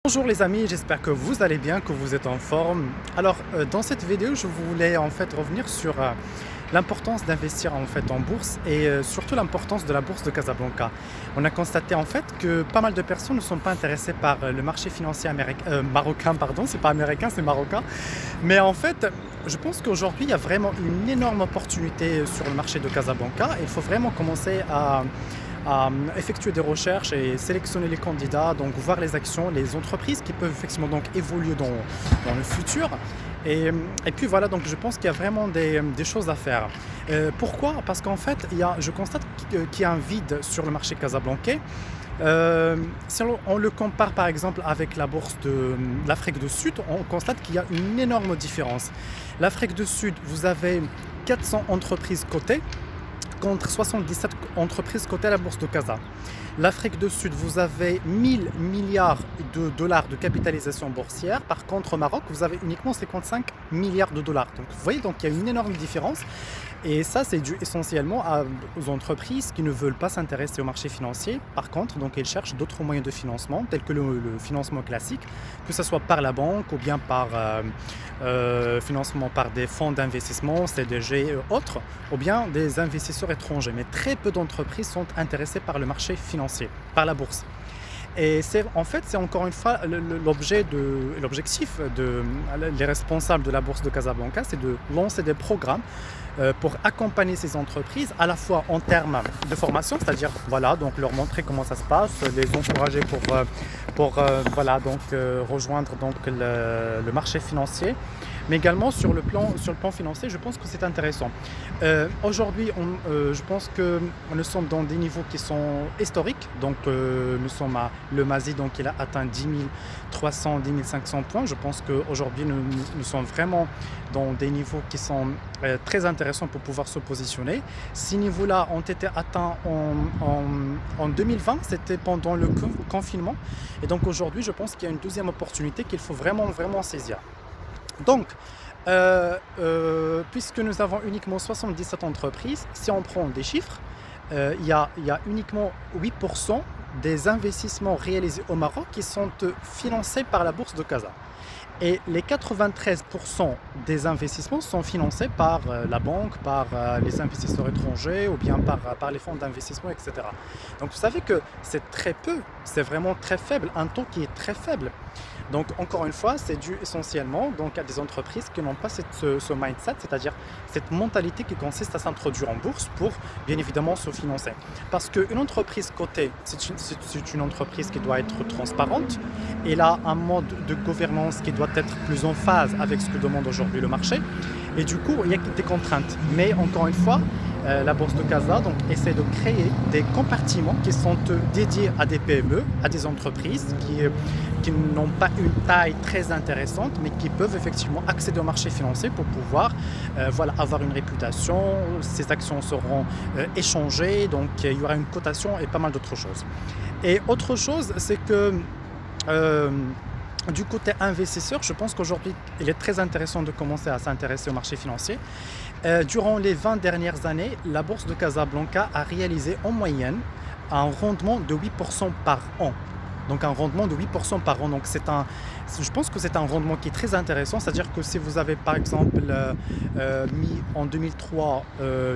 Bonjour les amis, j'espère que vous allez bien, que vous êtes en forme. Alors dans cette vidéo, je voulais en fait revenir sur l'importance d'investir en fait en bourse et surtout l'importance de la bourse de Casablanca. On a constaté en fait que pas mal de personnes ne sont pas intéressées par le marché financier marocain, pardon, c'est pas américain, c'est marocain. Mais en fait, je pense qu'aujourd'hui, il y a vraiment une énorme opportunité sur le marché de Casablanca. Il faut vraiment commencer à effectuer des recherches et sélectionner les candidats, donc voir les actions, les entreprises qui peuvent effectivement donc évoluer dans le futur. Et puis voilà, donc je pense qu'il y a vraiment des choses à faire. Pourquoi? Parce qu'en fait, je constate qu'il y a un vide sur le marché casablancais. Si on le compare par exemple avec la bourse de l'Afrique du Sud, on constate qu'il y a une énorme différence. L'Afrique du Sud, vous avez 400 entreprises cotées contre 77 entreprises cotées à la bourse de Casa. L'Afrique du Sud, vous avez 1000 milliards de dollars de capitalisation boursière. Par contre, au Maroc, vous avez uniquement 55 milliards de dollars. Donc, vous voyez, donc, il y a une énorme différence. Et ça, c'est dû essentiellement aux entreprises qui ne veulent pas s'intéresser au marché financier. Par contre, donc, elles cherchent d'autres moyens de financement, tels que le financement classique, que ce soit par la banque ou bien par financement par des fonds d'investissement, CDG et autres, ou bien des investisseurs étrangers. Mais très peu d'entreprises sont intéressées par le marché financier, par la bourse. Et c'est encore une fois l'objectif les responsables de la bourse de Casablanca, c'est de lancer des programmes pour accompagner ces entreprises à la fois en termes de formation, c'est-à-dire voilà, donc leur montrer comment ça se passe, les encourager pour rejoindre donc le marché financier. Mais également sur le plan financier, je pense que c'est intéressant. Aujourd'hui, je pense que nous sommes dans des niveaux qui sont historiques. Donc, nous sommes le MASI, donc il a atteint 10 300, 10 500 points. Je pense qu'aujourd'hui, nous sommes vraiment dans des niveaux qui sont très intéressants pour pouvoir se positionner. Ces niveaux-là ont été atteints en 2020, c'était pendant le confinement. Et donc aujourd'hui, je pense qu'il y a une deuxième opportunité qu'il faut vraiment, vraiment saisir. Donc, puisque nous avons uniquement 77 entreprises, si on prend des chiffres, il y a uniquement 8% des investissements réalisés au Maroc qui sont financés par la bourse de Casa. Et les 93% des investissements sont financés par la banque, par les investisseurs étrangers ou bien par les fonds d'investissement, etc. Donc vous savez que c'est très peu, c'est vraiment très faible, un taux qui est très faible. Donc encore une fois, c'est dû essentiellement donc, à des entreprises qui n'ont pas ce mindset, c'est-à-dire cette mentalité qui consiste à s'introduire en bourse pour bien évidemment se financer. Parce qu'une entreprise cotée, c'est une entreprise qui doit être transparente. Elle a un mode de gouvernance qui doit être plus en phase avec ce que demande aujourd'hui le marché. Et du coup, il y a des contraintes. Mais encore une fois, la bourse de Casa donc, essaie de créer des compartiments qui sont dédiés à des PME, à des entreprises qui n'ont pas une taille très intéressante, mais qui peuvent effectivement accéder au marché financier pour pouvoir avoir une réputation. Ces actions seront échangées, donc il y aura une cotation et pas mal d'autres choses. Et autre chose, c'est que du côté investisseur, je pense qu'aujourd'hui, il est très intéressant de commencer à s'intéresser au marché financier. Durant les 20 dernières années, la bourse de Casablanca a réalisé en moyenne un rendement de 8% par an. Donc un rendement de 8% par an. Donc je pense que c'est un rendement qui est très intéressant. C'est-à-dire que si vous avez par exemple mis en 2003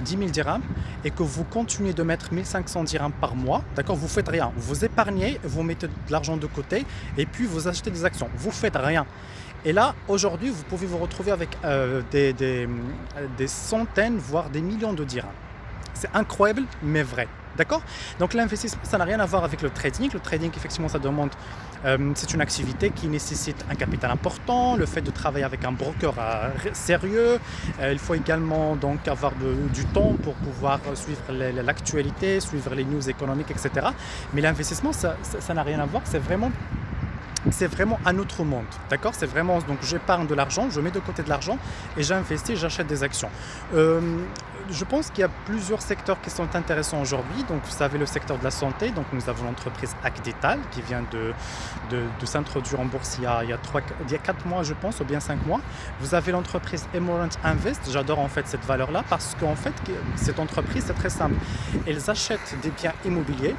10 000 dirhams et que vous continuez de mettre 1500 dirhams par mois, d'accord, vous ne faites rien. Vous épargnez, vous mettez de l'argent de côté et puis vous achetez des actions. Vous ne faites rien. Et là, aujourd'hui, vous pouvez vous retrouver avec des centaines, voire des millions de dirhams. C'est incroyable, mais vrai. D'accord? Donc l'investissement, ça n'a rien à voir avec le trading. Le trading, effectivement, c'est une activité qui nécessite un capital important, le fait de travailler avec un broker sérieux. Il faut également donc avoir du temps pour pouvoir suivre l'actualité, suivre les news économiques, etc. Mais l'investissement, ça n'a rien à voir. C'est vraiment un autre monde, d'accord? C'est vraiment, donc j'épargne de l'argent, je mets de côté de l'argent et j'investis, j'achète des actions. Je pense qu'il y a plusieurs secteurs qui sont intéressants aujourd'hui. Donc vous savez le secteur de la santé, donc nous avons l'entreprise Acdetal qui vient de s'introduire en bourse il y a 4 mois je pense, ou bien 5 mois. Vous avez l'entreprise Emorant Invest, j'adore en fait cette valeur-là parce qu'en fait cette entreprise c'est très simple. Elles achètent des biens immobiliers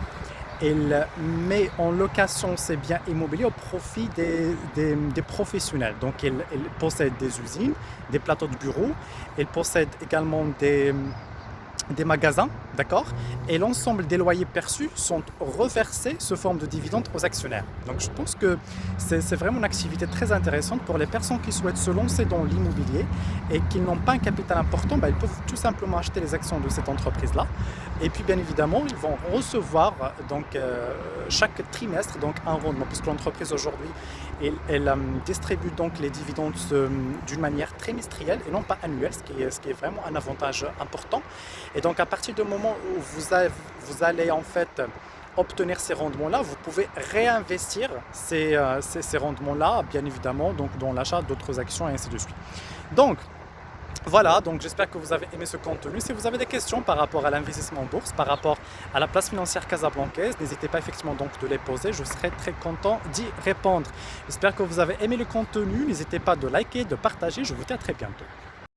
elle met en location ses biens immobiliers au profit des professionnels. Donc elle possède des usines, des plateaux de bureaux, elle possède également des magasins, d'accord? Et l'ensemble des loyers perçus sont reversés sous forme de dividendes aux actionnaires. Donc je pense que c'est vraiment une activité très intéressante pour les personnes qui souhaitent se lancer dans l'immobilier et qui n'ont pas un capital important, ils peuvent tout simplement acheter les actions de cette entreprise-là. Et puis bien évidemment, ils vont recevoir chaque trimestre un rendement, puisque l'entreprise aujourd'hui, elle distribue donc les dividendes d'une manière trimestrielle et non pas annuelle, ce qui est vraiment un avantage important. Et donc à partir du moment où vous allez en fait obtenir ces rendements-là, vous pouvez réinvestir ces rendements-là, bien évidemment, donc dans l'achat d'autres actions et ainsi de suite. Donc voilà, donc j'espère que vous avez aimé ce contenu. Si vous avez des questions par rapport à l'investissement en bourse, par rapport à la place financière casablancaise, n'hésitez pas effectivement donc de les poser. Je serai très content d'y répondre. J'espère que vous avez aimé le contenu. N'hésitez pas de liker, de partager. Je vous dis à très bientôt.